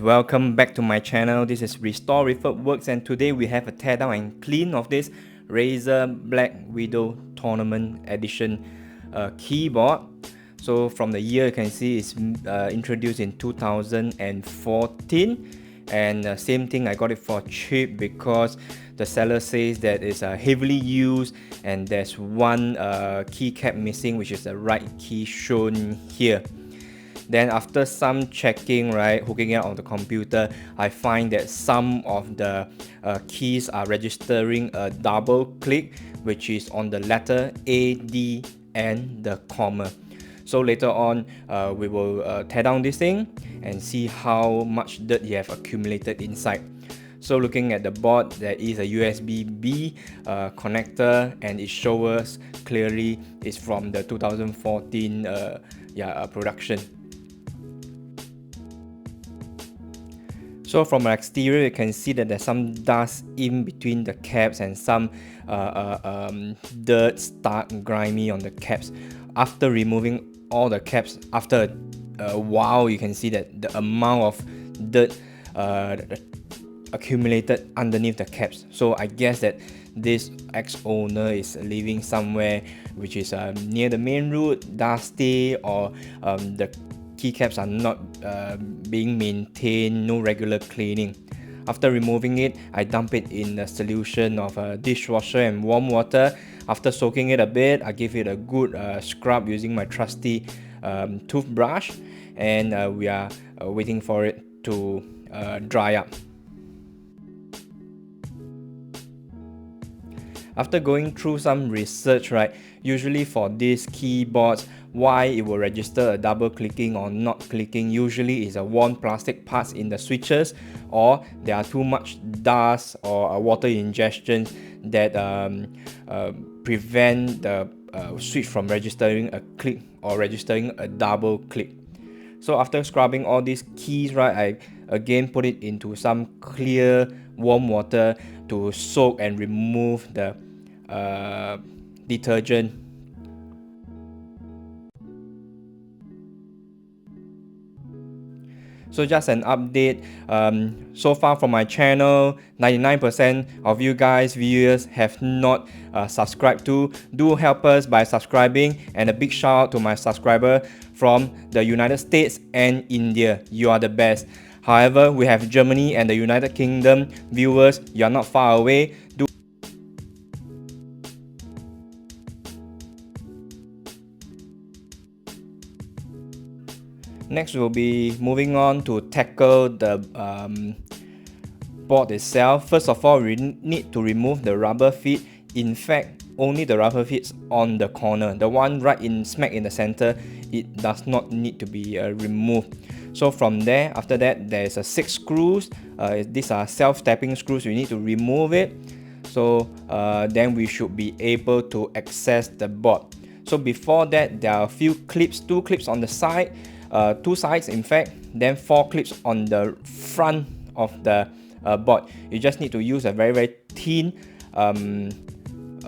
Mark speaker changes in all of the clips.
Speaker 1: welcome back to my channel. This is Restore Refurb Works, and today we have a teardown and clean of this Razer Black Widow Tournament Edition keyboard. So from the year you can see it's introduced in 2014, and same thing, I got it for cheap because the seller says that it's heavily used and there's one keycap missing, which is the right key shown here. Then after some checking, right, hooking it on the computer, I find that some of the keys are registering a double click, which is on the letter A, D, and the comma. So later on, we will tear down this thing and see how much dirt you have accumulated inside. So looking at the board, there is a USB-B connector, and it shows us clearly it's from the 2014 production. So from an exterior, you can see that there's some dust in between the caps and some dirt stuck grimy on the caps. After removing all the caps, after a while, you can see that the amount of dirt accumulated underneath the caps. So I guess that this ex-owner is living somewhere which is near the main road, dusty, or the keycaps are not being maintained, no regular cleaning. After removing it, I dump it in a solution of dishwasher and warm water. After soaking it a bit, I give it a good scrub using my trusty toothbrush, and we are waiting for it to dry up. After going through some research, right, usually for these keyboards, why it will register a double clicking or not clicking usually is a worn plastic parts in the switches, or there are too much dust or water ingestion that prevent the switch from registering a click or registering a double click. So after scrubbing all these keys, right, I again put it into some clear warm water to soak and remove the detergent. So just an update, so far from my channel, 99% of you guys, viewers, have not subscribed to. Do help us by subscribing, and a big shout out to my subscriber from the United States and India. You are the best. However, we have Germany and the United Kingdom viewers. You are not far away. Next, we'll be moving on to tackle the board itself. First of all, we need to remove the rubber feet. In fact, only the rubber feet on the corner. The one right in smack in the center, it does not need to be removed. So from there, after that, there's 6 screws. These are self-tapping screws. We need to remove it. So then we should be able to access the board. So before that, there are a few clips, 2 clips on the side. 2 sides in fact, then 4 clips on the front of the board. You just need to use a very thin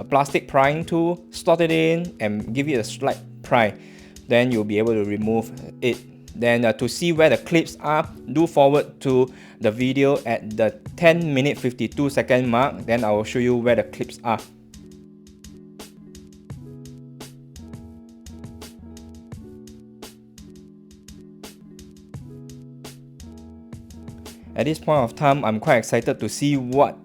Speaker 1: plastic prying tool, slot it in and give it a slight pry. Then you'll be able to remove it. Then to see where the clips are, do forward to the video at the 10-minute 52-second mark. Then I will show you where the clips are. At this point of time, I'm quite excited to see what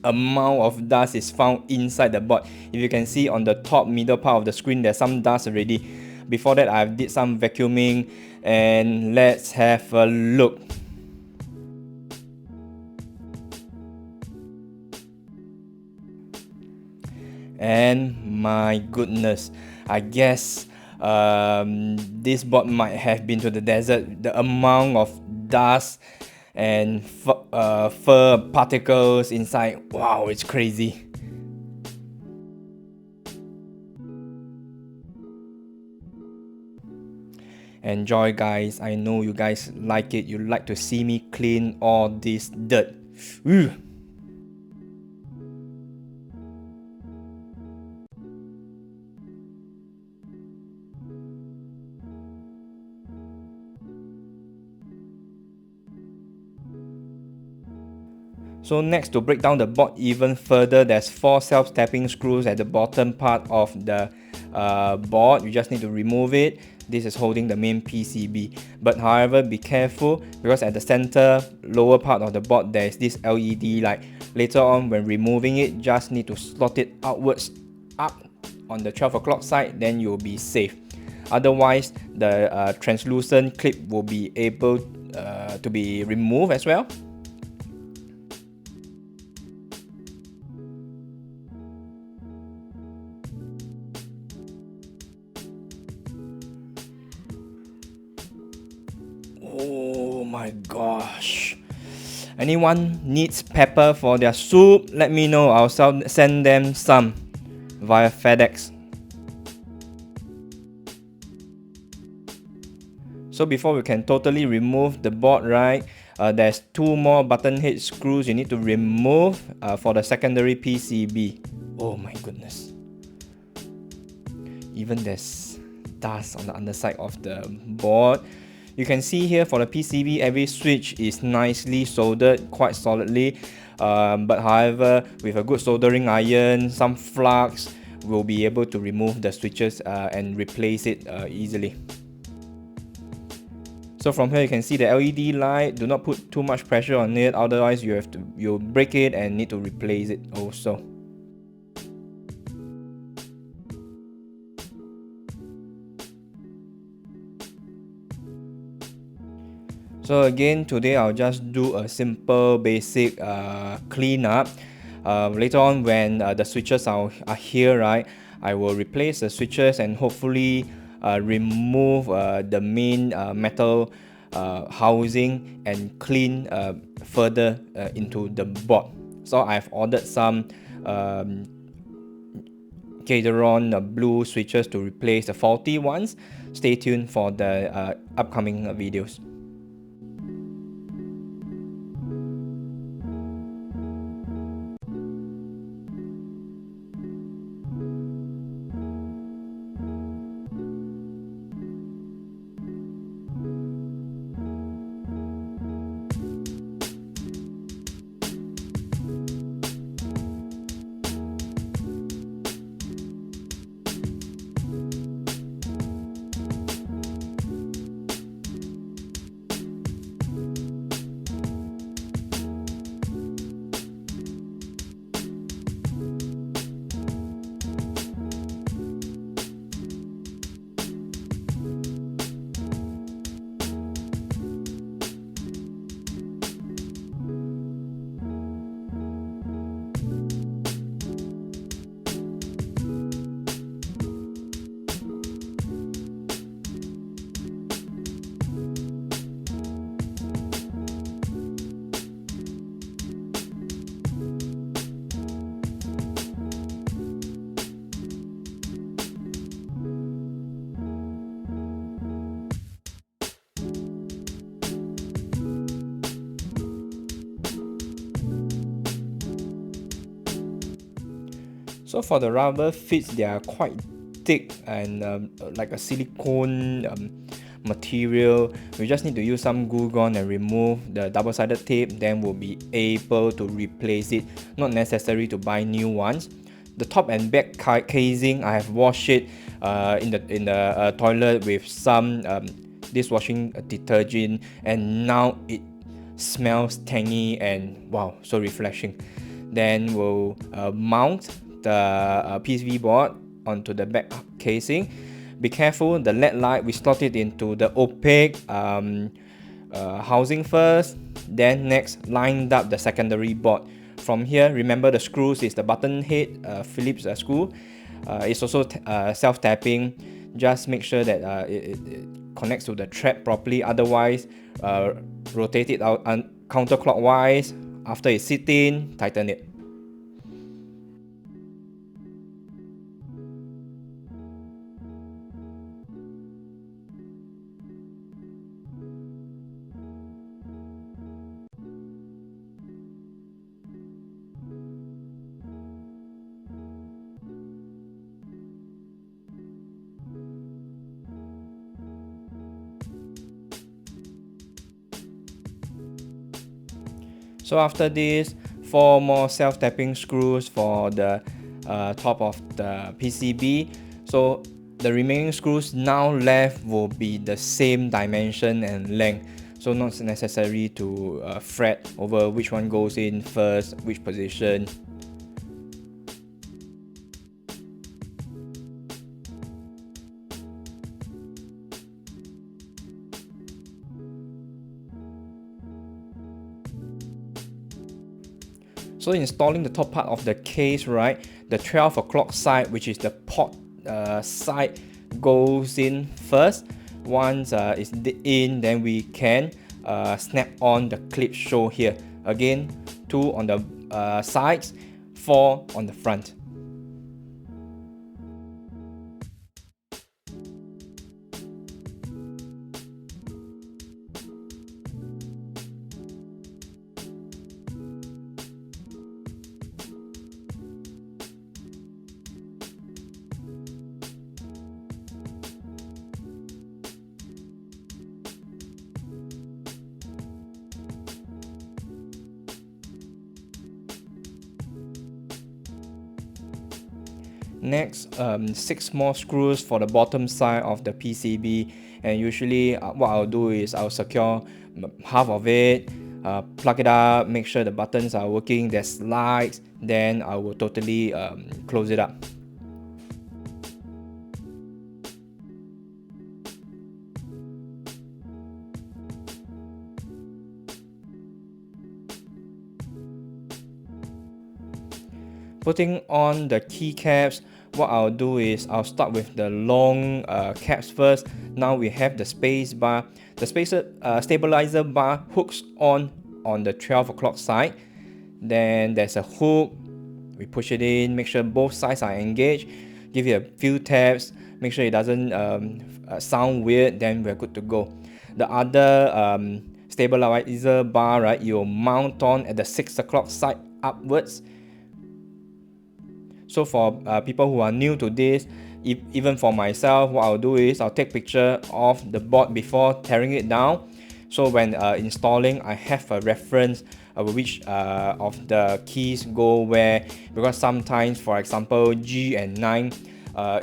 Speaker 1: amount of dust is found inside the board. If you can see on the top middle part of the screen, there's some dust already. Before that, I did some vacuuming, and let's have a look. And my goodness, I guess this board might have been to the desert. The amount of dust and fur particles inside, wow, it's crazy. Enjoy, guys. I know you guys like it. You like to see me clean all this dirt. Ooh. So next, to break down the board even further, there's 4 self-tapping screws at the bottom part of the board. You just need to remove it. This is holding the main PCB. But however, be careful, because at the center lower part of the board there is this LED light. Later on, when removing it, just need to slot it outwards up on the 12 o'clock side, then you'll be safe. Otherwise, the translucent clip will be able to be removed as well. Oh my gosh. Anyone needs pepper for their soup? Let me know. I'll send them some via FedEx. So before we can totally remove the board, right, there's 2 more button head screws you need to remove for the secondary PCB. Oh my goodness. Even there's dust on the underside of the board. You can see here for the PCB, every switch is nicely soldered quite solidly. But however, with a good soldering iron, some flux, we'll be able to remove the switches and replace it easily. So from here you can see the LED light. Do not put too much pressure on it, otherwise you'll break it and need to replace it also. So again, today I'll just do a simple basic cleanup. Later on, when the switches are here, right, I will replace the switches and hopefully remove the main metal housing and clean further into the board. So I've ordered some Gateron blue switches to replace the faulty ones. Stay tuned for the upcoming videos. So for the rubber fits, they are quite thick and like a silicone material. We just need to use some glue gun and remove the double-sided tape, then we'll be able to replace it. Not necessary to buy new ones. The top and back casing, I have washed it in the toilet with some dishwashing detergent, and now it smells tangy and wow, so refreshing. Then we'll mount the PCB board onto the back casing. Be careful, the LED light, we slot it into the opaque housing first, then next lined up the secondary board. From here, remember the screws is the button head Phillips screw. It's also self-tapping. Just make sure that it connects to the thread properly, otherwise rotate it out counterclockwise. After it's sitting, tighten it. So after this, 4 more self-tapping screws for the top of the PCB. So the remaining screws now left will be the same dimension and length, so not necessary to fret over which one goes in first, which position. So installing the top part of the case, right, the 12 o'clock side, which is the port side, goes in first. Once it's in, then we can snap on the clip shown here. Again, 2 on the sides, 4 on the front. Next, 6 more screws for the bottom side of the PCB, and usually what I'll do is I'll secure half of it, plug it up, make sure the buttons are working, there's lights, then I will totally close it up. Putting on the keycaps, what I'll do is I'll start with the long caps first. Now we have the space bar. The stabilizer bar hooks on the 12 o'clock side. Then there's a hook. We push it in, make sure both sides are engaged. Give it a few taps, make sure it doesn't sound weird, then we're good to go. The other stabilizer bar, right, you'll mount on at the 6 o'clock side upwards. So for people who are new to this, even for myself, what I'll do is I'll take picture of the board before tearing it down. So when installing, I have a reference of which of the keys go where, because sometimes, for example, G and 9,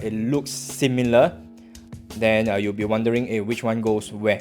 Speaker 1: it looks similar. Then you'll be wondering which one goes where.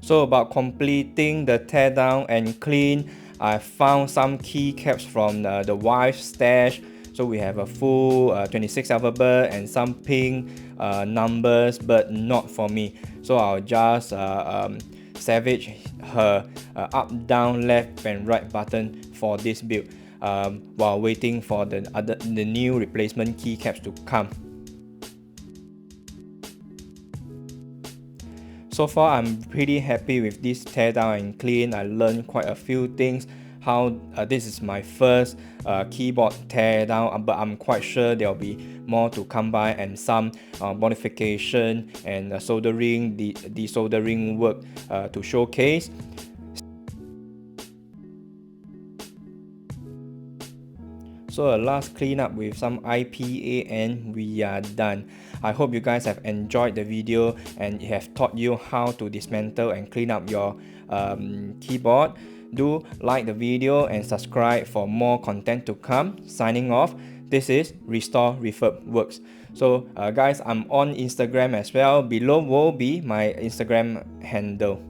Speaker 1: So about completing the teardown and clean, I found some keycaps from the wife's stash. So we have a full 26 alphabet and some pink numbers, but not for me. So I'll just savage her up, down, left and right button for this build while waiting for the new replacement keycaps to come. So far, I'm pretty happy with this teardown and clean. I learned quite a few things. How this is my first keyboard teardown, but I'm quite sure there'll be more to come by, and some modification and soldering, desoldering work to showcase. So a last cleanup with some IPA and we are done. I hope you guys have enjoyed the video and it have taught you how to dismantle and clean up your keyboard. Do like the video and subscribe for more content to come. Signing off. This is Restore Refurb Works. So guys, I'm on Instagram as well. Below will be my Instagram handle.